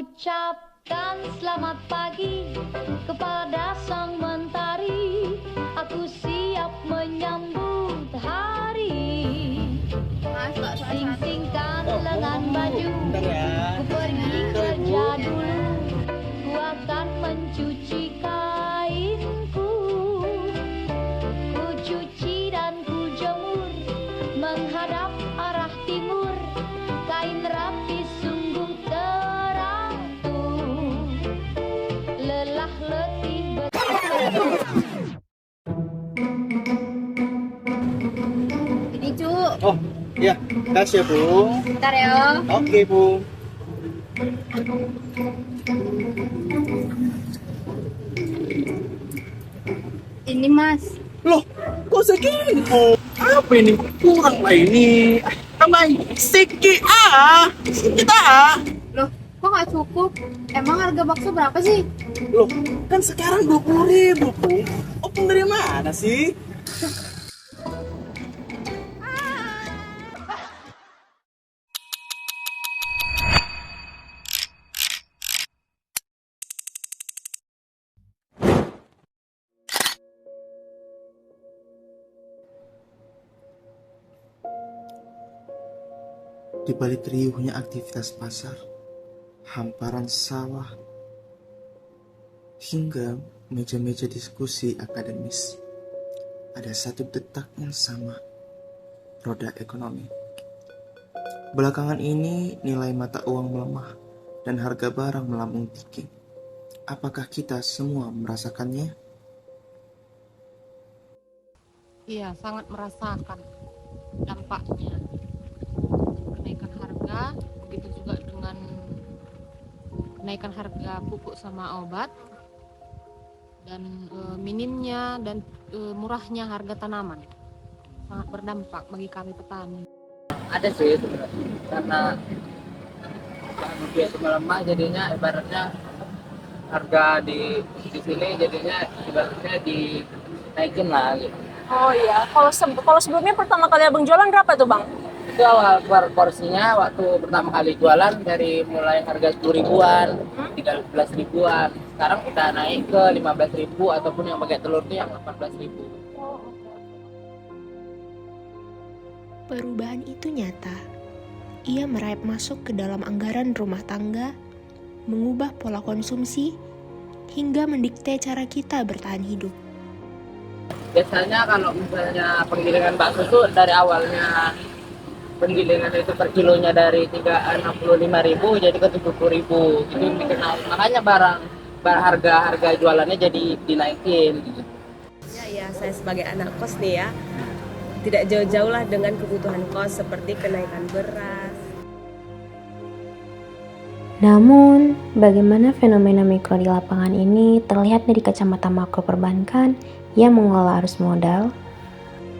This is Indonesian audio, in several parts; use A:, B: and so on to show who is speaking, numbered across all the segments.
A: Ucapkan selamat pagi kepada sang mentari. Aku siap menyambut hari. Sing-singkan lengan baju, ku pergi kerja dulu. Ku akan mencuci kainku, ku cuci dan ku jemur menghadap arah timur. Kain rapi sungguh teratur, lelah letih
B: Ini cu.
C: Oh iya, kasih ya Bung.
B: Bentar ya.
C: Oke Bung.
B: Ini Mas.
C: Loh, kok segini Bung? Apa ini? Kurang lah ini. Tambahin sedikit sedikit
B: Loh, kok nggak cukup? Emang harga bakso berapa sih?
C: Loh, kan sekarang 20.000 Bung. Opung dari mana sih? Di balik riuhnya aktivitas pasar, hamparan sawah, hingga meja-meja diskusi akademis, ada satu detak yang sama, roda ekonomi. Belakangan ini nilai mata uang melemah dan harga barang melambung tinggi. Apakah kita semua merasakannya?
D: Iya, sangat merasakan dampaknya. Kenaikan harga, begitu juga dengan kenaikan harga pupuk sama obat, dan minimnya dan murahnya harga tanaman. Sangat berdampak bagi kami petani.
E: Ada sih sebenarnya, karena bahan biasa melemah jadinya ibaratnya harga di sini jadinya ibaratnya dinaikin lah gitu.
F: Oh iya, kalau sebelumnya pertama kali abang jualan berapa tuh bang?
E: Itu awal porsinya waktu pertama kali jualan dari mulai harga 10 ribuan, 13 ribuan. Sekarang kita naik ke 15 ribu ataupun yang pakai telur itu yang 18 ribu.
G: Perubahan itu nyata. Ia merayap masuk ke dalam anggaran rumah tangga, mengubah pola konsumsi, hingga mendikte cara kita bertahan hidup.
E: Biasanya kalau misalnya penggilingan bakso itu dari awalnya penggilingan itu per kilonya dari 65.000 jadi ke 70.000 itu dikenal, makanya harga jualannya jadi dinaikin.
H: Ya, saya sebagai anak kos nih ya, tidak jauh-jauh lah dengan kebutuhan kos seperti kenaikan beras.
I: Namun, bagaimana fenomena mikro di lapangan ini terlihat dari kacamata makro perbankan yang mengelola arus modal?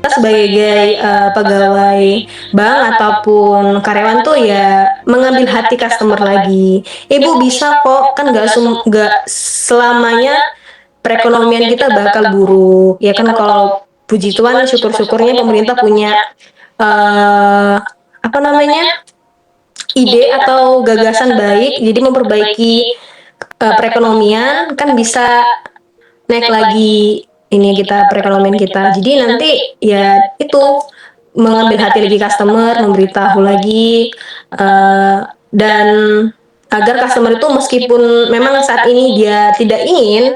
F: Sebagai pegawai bank ataupun karyawan tuh ya mengambil hati customer lagi. Ibu bisa kok, kan nggak selamanya perekonomian kita bakal buruk. Ya kan kalau puji Tuhan syukur-syukurnya pemerintah punya ide atau gagasan baik, jadi memperbaiki perekonomian kan bisa naik lagi ini kita perekonomian kita. Jadi nanti ya itu mengambil hati lagi customer, memberitahu lagi dan agar customer itu meskipun memang saat ini dia tidak ingin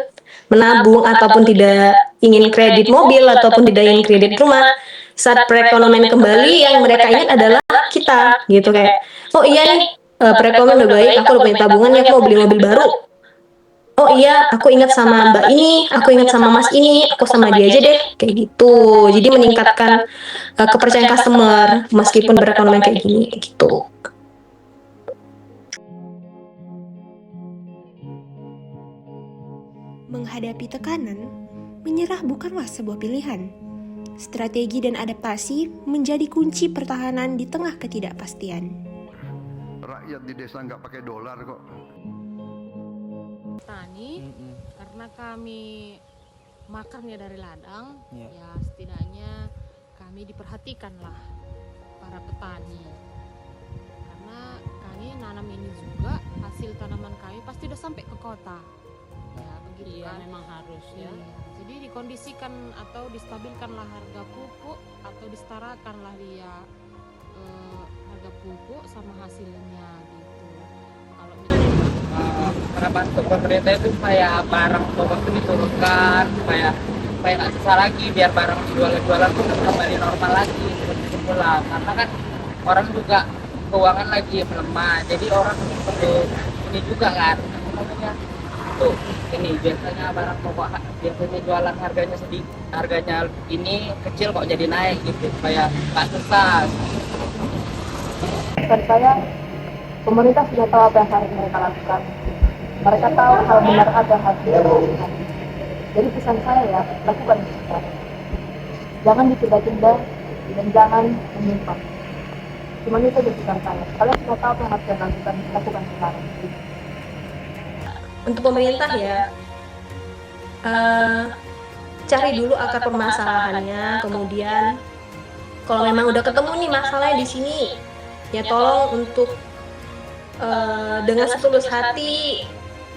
F: menabung ataupun tidak ingin kredit mobil ataupun tidak ingin kredit rumah, saat perekonomian kembali yang mereka ingat adalah kita gitu, kayak oh iya nih perekonomian udah baik, aku udah punya tabungan ya, aku mau beli mobil baru. Oh iya, aku ingat sama mbak ini, aku ingat sama mas ini, aku sama dia aja deh, kayak gitu. Jadi meningkatkan kepercayaan customer meskipun perekonomian kayak gini, gitu.
G: Menghadapi tekanan, menyerah bukanlah sebuah pilihan. Strategi dan adaptasi menjadi kunci pertahanan di tengah ketidakpastian.
J: Rakyat di desa nggak pakai dolar kok.
D: Petani, karena kami makannya dari ladang, ya setidaknya kami diperhatikanlah para petani, karena kami nanam ini juga hasil tanaman kami sudah sampai ke kota. Ya begitu
K: Iya,
D: kan.
K: memang harus ya.
D: Iya. Jadi dikondisikan atau distabilkanlah harga pupuk atau disetarakanlah dia harga pupuk sama hasilnya gitu. Kalau
E: harapan untuk pemerintah itu supaya barang pokok itu diturunkan, supaya nggak susah lagi, biar barang jualan pun kembali normal lagi seperti semula. Karena kan orang juga keuangan lagi melemah, jadi orang perlu ini juga kan, apa namanya, tuh ini biasanya barang pokok biasanya jualan harganya ini kecil kok jadi naik gitu, supaya nggak susah.
F: Dan saya, pemerintah sudah tahu apa yang harus mereka lakukan. Mereka tahu hal benar apa yang harus dilakukan. Jadi pesan saya ya, lakukan sesuatu. Jangan ditunda-tunda dan jangan menyimpang. Cuma itu aja pesan saya. Kalian sudah tahu apa yang harus dilakukan, lakukan sekarang. Untuk pemerintah ya, cari dulu akar permasalahannya, kemudian kalau memang udah ketemu nih masalahnya di sini, ya tolong untuk dengan setulus hati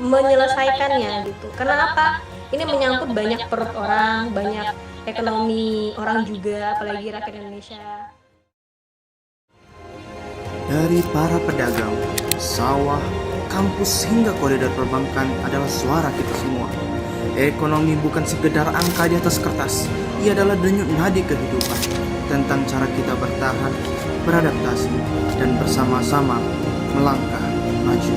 F: menyelesaikannya gitu. Karena apa? Ini menyangkut banyak perut orang, banyak ekonomi orang juga, apalagi rakyat Indonesia.
C: Dari para pedagang, sawah, kampus hingga koridor perbankan adalah suara kita semua. Ekonomi bukan sekedar angka di atas kertas, ia adalah denyut nadi kehidupan tentang cara kita bertahan, beradaptasi, dan bersama-sama melangkah maju.